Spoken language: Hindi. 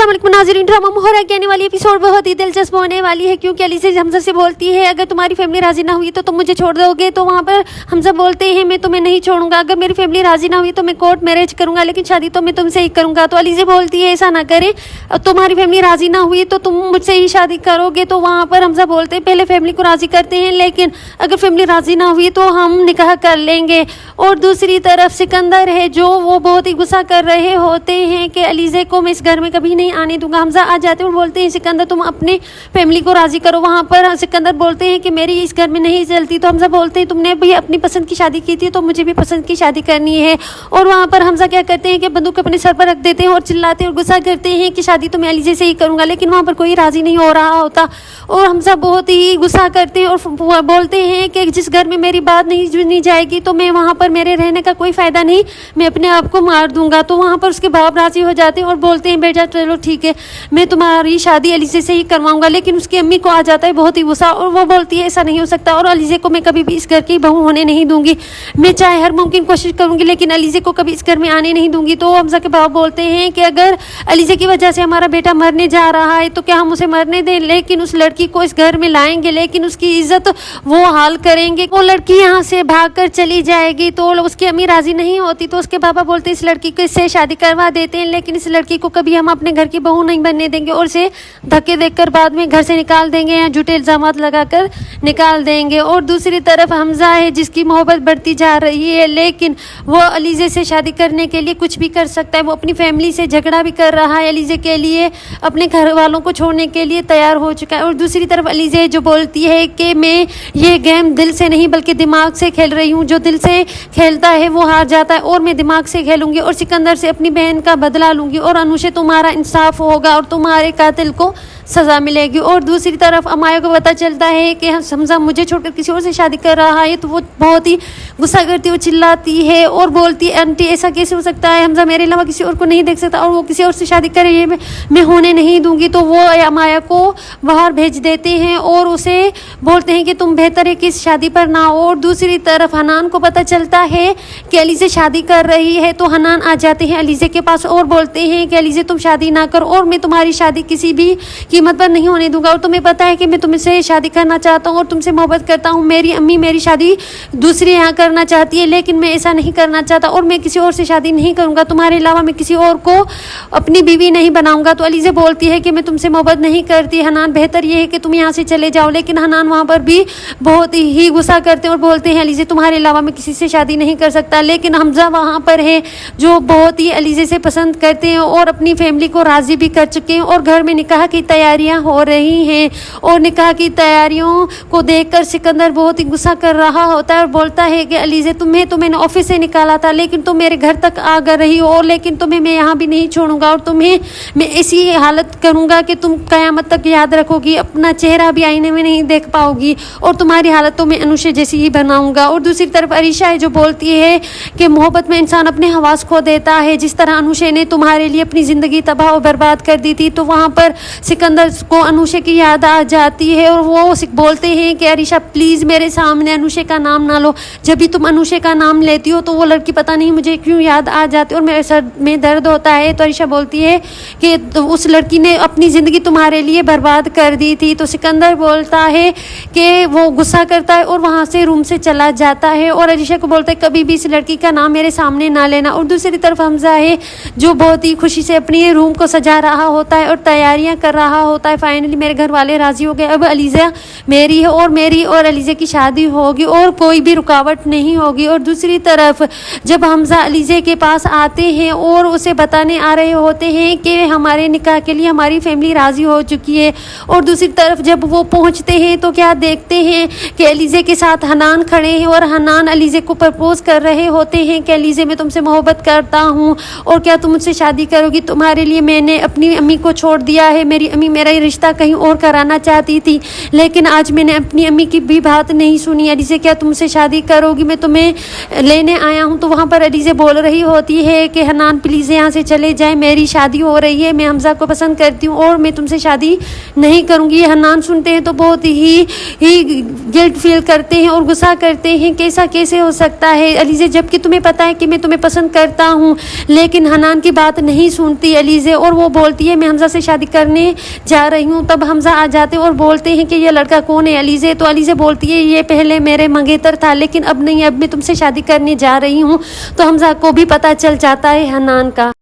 अस्सलाम वालेकुम नाज़रीन, ड्रामा मोहरा की आने वाली एपिसोड बहुत ही दिलचस्प होने वाली है, क्योंकि अलीज़ा हमजा से बोलती है अगर तुम्हारी फैमिली राजी ना हुई तो तुम मुझे छोड़ दोगे। तो वहाँ पर हमजा बोलते हैं मैं तुम्हें नहीं छोड़ूंगा, अगर मेरी फैमिली राजी ना हुई तो मैं कोर्ट मैरिज करूंगा, लेकिन शादी तो मैं तुमसे ही करूंगा। तो अलीज़ा बोलती है ऐसा ना करें, तुम्हारी फैमिली राजी ना हुई तो तुम मुझसे ही शादी करोगे। तो वहाँ पर हमजा बोलते हैं पहले फैमिली को राजी करते हैं, लेकिन अगर फैमिली राजी ना हुई तो हम निकाह कर लेंगे। और दूसरी तरफ सिकंदर है जो वो बहुत ही गुस्सा कर रहे होते हैं कि अलीज़ा को मैं इस घर में कभी नहीं आने दूंगा। हमजा आ जाते हैं और बोलते हैं सिकंदर तुम अपने फैमिली को राजी करो। वहाँ पर सिकंदर बोलते हैं कि मेरी इस घर में नहीं चलती। तो हमजा बोलते हैं तुमने भी अपनी पसंद की शादी की थी तो मुझे भी पसंद की शादी करनी है। और वहाँ पर हमजा क्या करते हैं कि बंदूक अपने सर पर रख देते हैं और चिल्लाते हैं और गुस्सा करते हैं कि शादी तो मैं अलीज़ा से ही करूँगा, लेकिन वहाँ पर कोई राजी नहीं हो रहा होता। और हमजा बहुत ही गुस्सा करते हैं और बोलते हैं कि जिस घर में मेरी बात नहीं सुनी जाएगी तो मैं वहाँ पर मेरे रहने का कोई फ़ायदा नहीं, मैं अपने आप को मार दूंगा। तो वहाँ पर उसके बाप राजी हो जाते हैं और बोलते हैं बेटा चलो ठीक है मैं तुम्हारी शादी अलीज़ा से ही करवाऊंगा। लेकिन उसकी अम्मी को आ जाता है बहुत ही गुस्सा और वो बोलती है ऐसा नहीं हो सकता और अलीज़ा को मैं कभी भी इस घर की बहू होने नहीं दूंगी, मैं चाहे हर मुमकिन कोशिश करूंगी लेकिन अलीज़ा को कभी इस घर में आने नहीं दूंगी। तो हमजा के बाप बोलते हैं कि अगर अलीज़ा की वजह से हमारा बेटा मरने जा रहा है तो क्या हम उसे मरने दें, लेकिन उस लड़की को इस घर में लाएंगे, लेकिन उसकी इज्जत वो हाल करेंगे। वो लड़की यहाँ से भाग कर चली जाएगी। तो उसकी अम्मी राजी नहीं होती तो उसके पापा बोलते इस लड़की को इससे शादी करवा देते हैं, लेकिन इस लड़की को कभी हम अपने घर की बहू नहीं बनने देंगे और इसे धक्के देकर बाद में घर से निकाल देंगे या झूठे इल्जामात लगाकर निकाल देंगे। और दूसरी तरफ हमजा है जिसकी मोहब्बत बढ़ती जा रही है, लेकिन वो अलीज़ा से शादी करने के लिए कुछ भी कर सकता है। वो अपनी फैमिली से झगड़ा भी कर रहा है अलीज़ा के लिए, अपने घर वालों को छोड़ने के लिए तैयार हो चुका है। और दूसरी तरफ अलीज़ा जो बोलती है कि मैं ये गेम दिल से नहीं बल्कि दिमाग से खेल रही हूँ, जो दिल से खेलता है वो हार जाता है और मैं दिमाग से खेलूंगी और सिकंदर से अपनी बहन का बदला लूंगी और अनुशे तुम्हारा इंसाफ होगा और तुम्हारे कातिल को सज़ा मिलेगी। और दूसरी तरफ अमाया को पता चलता है कि हमजा मुझे छोड़कर किसी और से शादी कर रहा है तो वो बहुत ही गुस्सा करती है, चिल्लाती है और बोलती है आंटी ऐसा कैसे हो सकता है, हमजा मेरे अलावा किसी और को नहीं देख सकता और वो किसी और से शादी करे ये मैं होने नहीं दूंगी। तो वो अमाया को बाहर भेज देते हैं और उसे बोलते हैं कि तुम बेहतर है कि इस शादी पर ना हो। और दूसरी तरफ हनान को पता चलता है कि अलीज़ा शादी कर रही है तो हनान आ जाते हैं अलीज़ा के पास और बोलते हैं कि अलीज़ा तुम शादी ना करो और मैं तुम्हारी शादी किसी भी कीमत पर नहीं होने दूंगा और तुम्हें पता है कि मैं तुमसे शादी करना चाहता हूँ और तुमसे मोहब्बत करता हूँ। मेरी अम्मी मेरी शादी दूसरे यहाँ करना चाहती है लेकिन मैं ऐसा नहीं करना चाहता और मैं किसी और से शादी नहीं करूँगा, तुम्हारे अलावा मैं किसी और को अपनी बीवी नहीं बनाऊंगा। तो अलीज़ा बोलती है कि मैं तुमसे मोहब्बत नहीं करती हनान, बेहतर ये है कि तुम यहाँ से चले जाओ। लेकिन हनान वहाँ पर भी बहुत ही गुस्सा करते हैं और बोलते हैं अलीज़ा तुम्हारे अलावा मैं किसी से शादी नहीं कर सकता। लेकिन हमजा वहाँ पर है जो बहुत ही अलीज़ा से पसंद करते हैं और अपनी फैमिली को राज़ी भी कर चुके हैं और घर में निकाह की तैयारियां हो रही हैं। और निकाह की तैयारियों को देखकर सिकंदर बहुत ही गुस्सा कर रहा होता है और बोलता है कि अलीज़ा तुम्हें तो मैंने ऑफिस से निकाला था लेकिन तुम मेरे घर तक आ कर रही हो और लेकिन तुम्हें मैं यहाँ भी नहीं छोड़ूंगा और तुम्हें मैं ऐसी हालत करूँगा कि तुम क़यामत तक याद रखोगी, अपना चेहरा भी आईने में नहीं देख पाओगी और तुम्हारी हालत तो मैं अनुशे जैसी ही बनाऊंगा। और दूसरी तरफ अरीशा है जो बोलती है कि मोहब्बत में इंसान अपने हवास खो देता है, जिस तरह अनुशे ने तुम्हारे लिए अपनी ज़िंदगी तबाह और बर्बाद कर दी थी। तो वहाँ पर सिकंदर को अनुशे की याद आ जाती है और वो बोलते हैं कि अरीशा प्लीज़ मेरे सामने अनुशे का नाम ना लो, जब भी तुम अनुशे का नाम लेती हो तो वो लड़की पता नहीं मुझे क्यों याद आ जाती है और मेरे सर में दर्द होता है। तो अरीशा बोलती है कि उस लड़की ने अपनी ज़िंदगी तुम्हारे लिए बर्बाद कर दी थी। तो सिकंदर बोलता है कि वो गुस्सा करता है और वहाँ से रूम से चला जाता है और अरीशा को बोलता है कभी भी इस लड़की का नाम मेरे सामने ना लेना। और दूसरी तरफ हमजा है जो बहुत ही खुशी से अपने रूम को सजा रहा होता है और तैयारियां कर रहा होता है। फाइनली मेरे घर वाले राजी हो गए, अब अलीज़ा मेरी है और मेरी और अलीज़ा की शादी होगी और कोई भी रुकावट नहीं होगी। और दूसरी तरफ जब हमजा अलीज़ा के पास आते हैं और उसे बताने आ रहे होते हैं कि हमारे निकाह के लिए हमारी फैमिली राजी हो चुकी है और दूसरी तरफ जब वो पहुंचते हैं तो क्या देखते हैं कि अलीज़ा के साथ हनान खड़े हैं और हनान अलीज़ा को प्रपोज कर रहे होते हैं कि अलीज़ा मैं तुमसे मोहब्बत करता हूँ और क्या तुम मुझसे शादी करोगी, तुम्हारे लिए मैंने अपनी अम्मी को छोड़ दिया है, मेरी अम्मी मेरा रिश्ता कहीं और कराना चाहती थी लेकिन आज मैंने अपनी अम्मी की भी बात नहीं सुनी, अलीज़ा क्या तुमसे शादी करोगी। जाओगी, मैं तुम्हें लेने आया हूँ। तो वहाँ पर अलीज़ा बोल रही होती है कि हन्नान प्लीज़ यहाँ से चले जाए, मेरी शादी हो रही है, मैं हमज़ा को पसंद करती हूँ और मैं तुमसे शादी नहीं करूँगी। हन्नान सुनते हैं तो बहुत ही गिल्ट फील करते हैं और गुस्सा करते हैं, कैसा कैसे हो सकता है अलीज़ा, जबकि तुम्हें पता है कि मैं तुम्हें पसंद करता हूँ। लेकिन हन्नान की बात नहीं सुनती अलीज़ा और वो बोलती है मैं हमज़ा से शादी करने जा रही हूँ। तब हमज़ा आ जाते और बोलते हैं कि ये लड़का कौन है अलीज़ा। तो अलीज़ा बोलती है ये पहले मेरे मंगेतर था लेकिन अब नहीं, अब मैं तुमसे शादी करने जा रही हूँ। तो हमज़ा को भी पता चल जाता है हन्नान का।